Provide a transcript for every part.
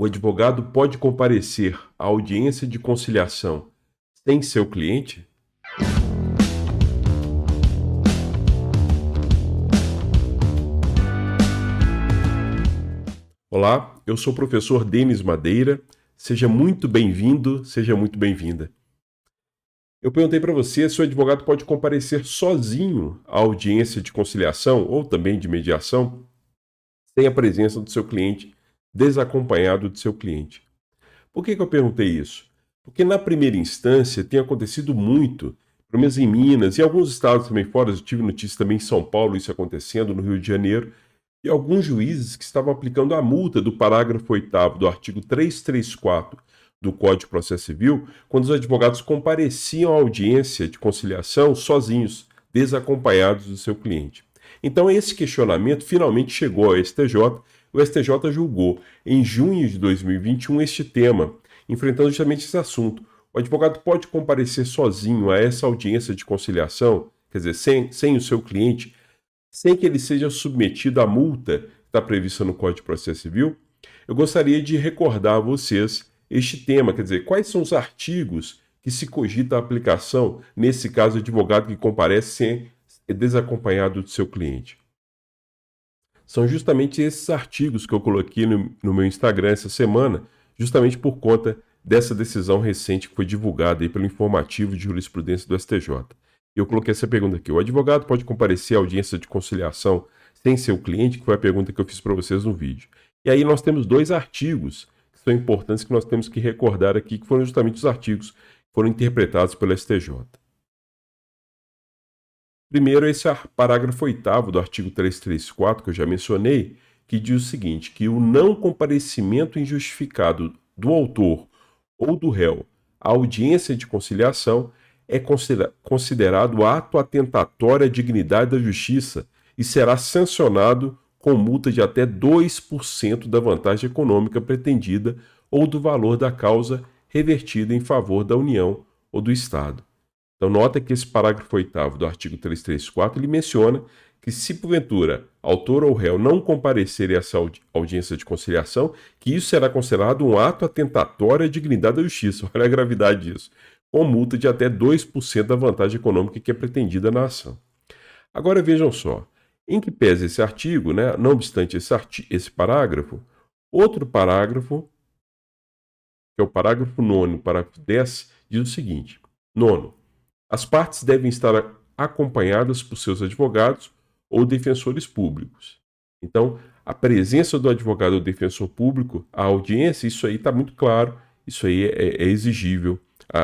O advogado pode comparecer à audiência de conciliação sem seu cliente? Olá, eu sou o professor Denis Madeira. Seja muito bem-vindo, seja muito bem-vinda. Eu perguntei para você se o advogado pode comparecer sozinho à audiência de conciliação ou também de mediação sem a presença do seu cliente, desacompanhado do seu cliente. Por que eu perguntei isso? Porque na primeira instância tem acontecido muito, pelo menos em Minas e alguns estados também fora, eu tive notícia também em São Paulo isso acontecendo, no Rio de Janeiro, e alguns juízes que estavam aplicando a multa do parágrafo 8º do artigo 334 do Código de Processo Civil, quando os advogados compareciam à audiência de conciliação sozinhos, desacompanhados do seu cliente. Então esse questionamento finalmente chegou ao STJ. O STJ julgou em junho de 2021 este tema, enfrentando justamente esse assunto. O advogado pode comparecer sozinho a essa audiência de conciliação, quer dizer, sem o seu cliente, sem que ele seja submetido à multa que está prevista no Código de Processo Civil? Eu gostaria de recordar a vocês este tema, quer dizer, quais são os artigos que se cogita a aplicação nesse caso de advogado que comparece sem desacompanhado do seu cliente. São justamente esses artigos que eu coloquei no meu Instagram essa semana, justamente por conta dessa decisão recente que foi divulgada aí pelo informativo de jurisprudência do STJ. Eu coloquei essa pergunta aqui: o advogado pode comparecer à audiência de conciliação sem seu cliente? Que foi a pergunta que eu fiz para vocês no vídeo. E aí nós temos dois artigos que são importantes que nós temos que recordar aqui, que foram justamente os artigos que foram interpretados pelo STJ. Primeiro, esse parágrafo 8º do artigo 334, que eu já mencionei, que diz o seguinte, que o não comparecimento injustificado do autor ou do réu à audiência de conciliação é considerado ato atentatório à dignidade da justiça e será sancionado com multa de até 2% da vantagem econômica pretendida ou do valor da causa revertida em favor da União ou do Estado. Então, nota que esse parágrafo 8º do artigo 334, ele menciona que se porventura autor ou réu não comparecer a essa audiência de conciliação, que isso será considerado um ato atentatório à dignidade da justiça. Olha a gravidade disso. Com multa de até 2% da vantagem econômica que é pretendida na ação. Agora vejam só, em que pese esse artigo, né, não obstante esse parágrafo, outro parágrafo, que é o parágrafo 9º, parágrafo 10, diz o seguinte: nono, as partes devem estar acompanhadas por seus advogados ou defensores públicos. Então, a presença do advogado ou defensor público, a audiência, isso aí está muito claro, isso aí é exigível,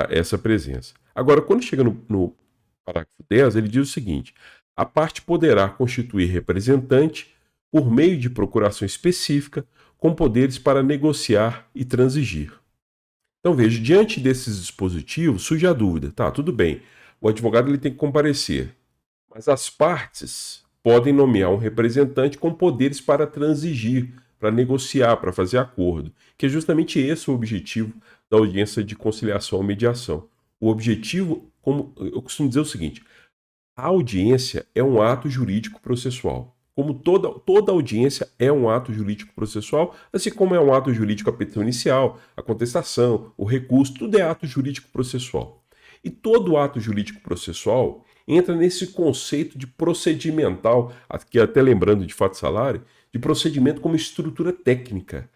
essa presença. Agora, quando chega no parágrafo 10, ele diz o seguinte: a parte poderá constituir representante por meio de procuração específica com poderes para negociar e transigir. Então, veja, diante desses dispositivos, surge a dúvida. Tá, tudo bem, o advogado ele tem que comparecer, mas as partes podem nomear um representante com poderes para transigir, para negociar, para fazer acordo, que é justamente esse o objetivo da audiência de conciliação ou mediação. O objetivo, como eu costumo dizer o seguinte, a audiência é um ato jurídico processual. Como toda audiência é um ato jurídico processual, assim como é um ato jurídico a petição inicial, a contestação, o recurso, tudo é ato jurídico processual. E todo ato jurídico processual entra nesse conceito de procedimental, aqui até lembrando de fato salário, de procedimento como estrutura técnica.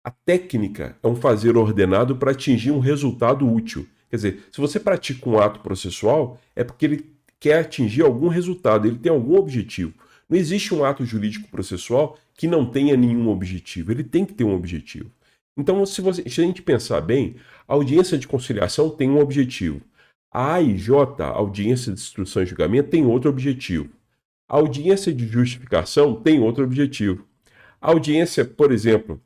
A técnica é um fazer ordenado para atingir um resultado útil. Quer dizer, se você pratica um ato processual, é porque ele quer atingir algum resultado, ele tem algum objetivo. Não existe um ato jurídico processual que não tenha nenhum objetivo, ele tem que ter um objetivo. Então, se a gente pensar bem, a audiência de conciliação tem um objetivo. A AIJ, a audiência de instrução e julgamento, tem outro objetivo. A audiência de justificação tem outro objetivo. A audiência, por exemplo,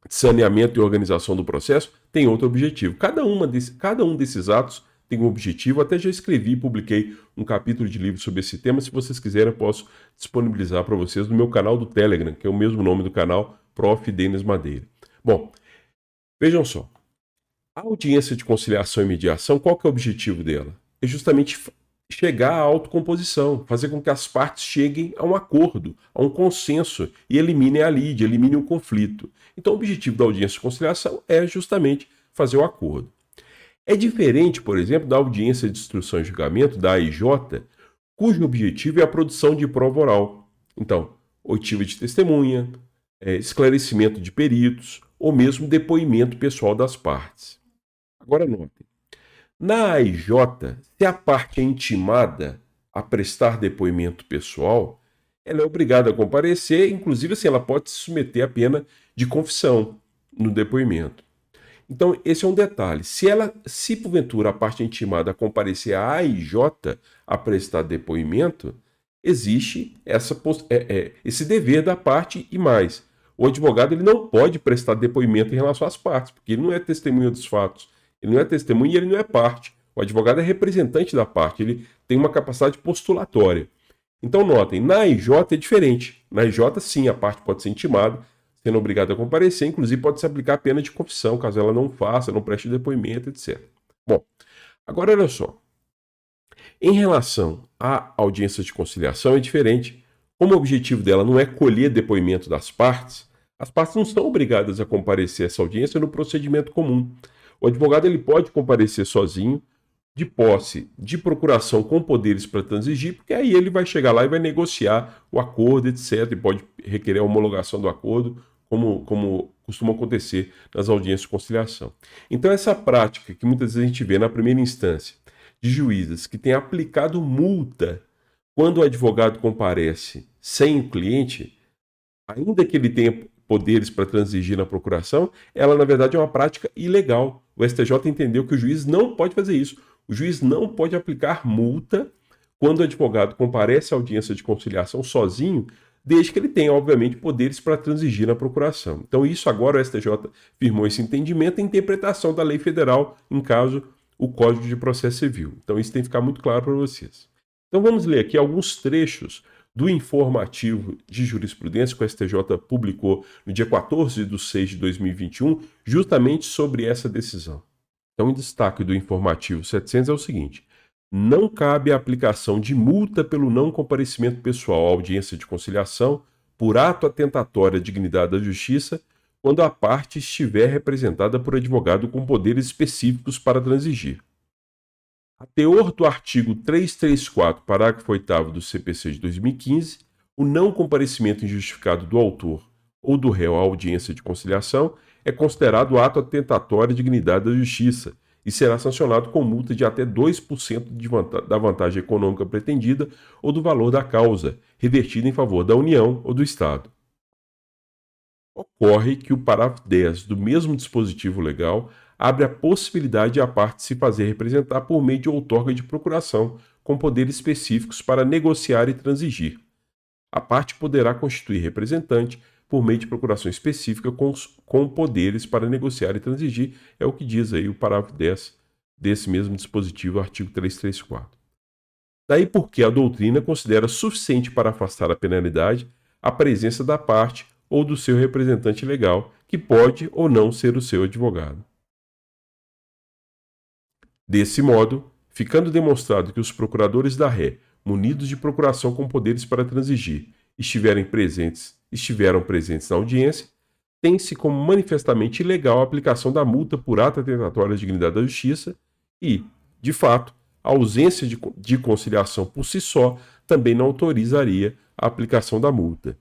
de saneamento e organização do processo tem outro objetivo. Cada um desses atos tem um objetivo. Até já escrevi e publiquei um capítulo de livro sobre esse tema. Se vocês quiserem, eu posso disponibilizar para vocês no meu canal do Telegram, que é o mesmo nome do canal, Prof. Denis Madeira. Bom, vejam só. A audiência de conciliação e mediação, qual que é o objetivo dela? É justamente chegar à autocomposição, fazer com que as partes cheguem a um acordo, a um consenso e eliminem a lide, eliminem o conflito. Então, o objetivo da audiência de conciliação é justamente fazer o acordo. É diferente, por exemplo, da audiência de instrução e julgamento, da AIJ, cujo objetivo é a produção de prova oral. Então, oitiva de testemunha, esclarecimento de peritos ou mesmo depoimento pessoal das partes. Agora notem, na AIJ, se a parte é intimada a prestar depoimento pessoal, ela é obrigada a comparecer, inclusive assim, ela pode se submeter à pena de confissão no depoimento. Então, esse é um detalhe. Se porventura a parte intimada comparecer à AIJ a prestar depoimento, existe esse dever da parte e mais. O advogado ele não pode prestar depoimento em relação às partes, porque ele não é testemunha dos fatos. Ele não é testemunha e ele não é parte. O advogado é representante da parte, ele tem uma capacidade postulatória. Então, notem, na AIJ é diferente. Na AIJ, sim, a parte pode ser intimada, sendo obrigada a comparecer, inclusive pode se aplicar a pena de confissão, caso ela não faça, não preste depoimento, etc. Bom, agora olha só. Em relação à audiência de conciliação é diferente. Como o objetivo dela não é colher depoimento das partes, as partes não são obrigadas a comparecer a essa audiência no procedimento comum. O advogado ele pode comparecer sozinho, de posse de procuração com poderes para transigir, porque aí ele vai chegar lá e vai negociar o acordo, etc. E pode requerer a homologação do acordo, como costuma acontecer nas audiências de conciliação. Então, essa prática que muitas vezes a gente vê na primeira instância de juízes que têm aplicado multa quando o advogado comparece sem o cliente, ainda que ele tenha poderes para transigir na procuração, ela na verdade é uma prática ilegal. O STJ entendeu que o juiz não pode fazer isso. O juiz não pode aplicar multa quando o advogado comparece à audiência de conciliação sozinho, desde que ele tenha, obviamente, poderes para transigir na procuração. Então, isso agora o STJ firmou esse entendimento em interpretação da lei federal, em caso o Código de Processo Civil. Então, isso tem que ficar muito claro para vocês. Então, vamos ler aqui alguns trechos do informativo de jurisprudência que o STJ publicou no dia 14/6/2021, justamente sobre essa decisão. Então, em destaque do informativo 700 é o seguinte: não cabe a aplicação de multa pelo não comparecimento pessoal à audiência de conciliação por ato atentatório à dignidade da justiça quando a parte estiver representada por advogado com poderes específicos para transigir. A teor do artigo 334, parágrafo 8º do CPC de 2015, o não comparecimento injustificado do autor ou do réu à audiência de conciliação é considerado ato atentatório à dignidade da justiça e será sancionado com multa de até 2% da vantagem econômica pretendida ou do valor da causa, revertida em favor da União ou do Estado. Ocorre que o parágrafo 10 do mesmo dispositivo legal abre a possibilidade de a parte se fazer representar por meio de outorga de procuração, com poderes específicos para negociar e transigir. A parte poderá constituir representante por meio de procuração específica com poderes para negociar e transigir, é o que diz aí o parágrafo 10 desse mesmo dispositivo, artigo 334. Daí porque a doutrina considera suficiente para afastar a penalidade a presença da parte ou do seu representante legal, que pode ou não ser o seu advogado. Desse modo, ficando demonstrado que os procuradores da ré, munidos de procuração com poderes para transigir, estiveram presentes na audiência, tem-se como manifestamente ilegal a aplicação da multa por ato atentatório à dignidade da justiça e, de fato, a ausência de conciliação por si só também não autorizaria a aplicação da multa.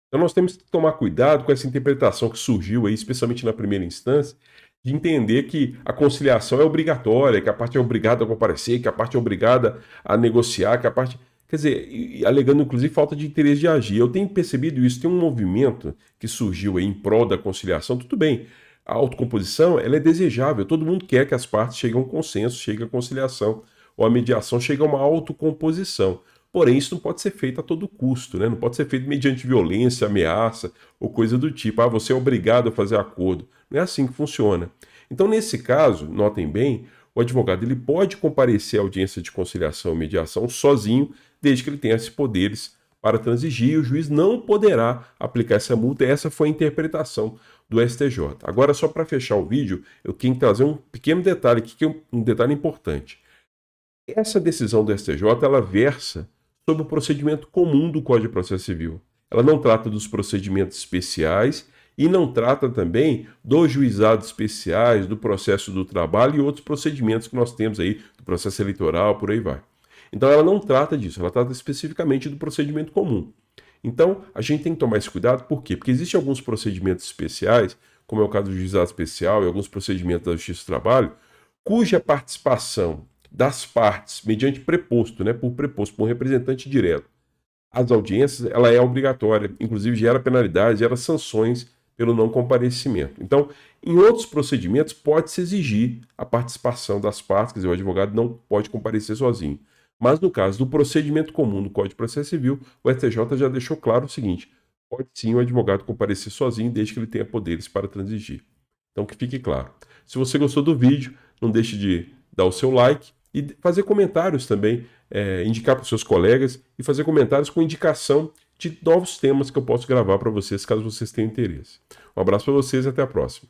Então nós temos que tomar cuidado com essa interpretação que surgiu aí, especialmente na primeira instância, de entender que a conciliação é obrigatória, que a parte é obrigada a comparecer, que a parte é obrigada a negociar, que a parte... Quer dizer, alegando inclusive falta de interesse de agir. Eu tenho percebido isso, tem um movimento que surgiu aí em prol da conciliação, tudo bem. A autocomposição, ela é desejável, todo mundo quer que as partes cheguem a um consenso, cheguem à conciliação, ou a mediação chegue a uma autocomposição. Porém, isso não pode ser feito a todo custo, né? Não pode ser feito mediante violência, ameaça ou coisa do tipo. Ah, você é obrigado a fazer acordo. Não é assim que funciona. Então, nesse caso, notem bem, o advogado ele pode comparecer à audiência de conciliação e mediação sozinho, desde que ele tenha esses poderes para transigir, e o juiz não poderá aplicar essa multa. Essa foi a interpretação do STJ. Agora, só para fechar o vídeo, eu tenho que trazer um pequeno detalhe aqui, que é um detalhe importante. Essa decisão do STJ, ela versa sobre o procedimento comum do Código de Processo Civil. Ela não trata dos procedimentos especiais e não trata também dos juizados especiais, do processo do trabalho e outros procedimentos que nós temos aí, do processo eleitoral, por aí vai. Então ela não trata disso, ela trata especificamente do procedimento comum. Então a gente tem que tomar esse cuidado, por quê? Porque existem alguns procedimentos especiais, como é o caso do juizado especial e alguns procedimentos da Justiça do Trabalho, cuja participação das partes, mediante preposto, né, por um representante direto, as audiências, ela é obrigatória, inclusive gera penalidades, gera sanções pelo não comparecimento. Então, em outros procedimentos, pode-se exigir a participação das partes, quer dizer, o advogado não pode comparecer sozinho. Mas no caso do procedimento comum do Código de Processo Civil, o STJ já deixou claro o seguinte: pode sim o advogado comparecer sozinho, desde que ele tenha poderes para transigir. Então, que fique claro. Se você gostou do vídeo, não deixe de dar o seu like e fazer comentários também, indicar para os seus colegas e fazer comentários com indicação de novos temas que eu posso gravar para vocês, caso vocês tenham interesse. Um abraço para vocês e até a próxima.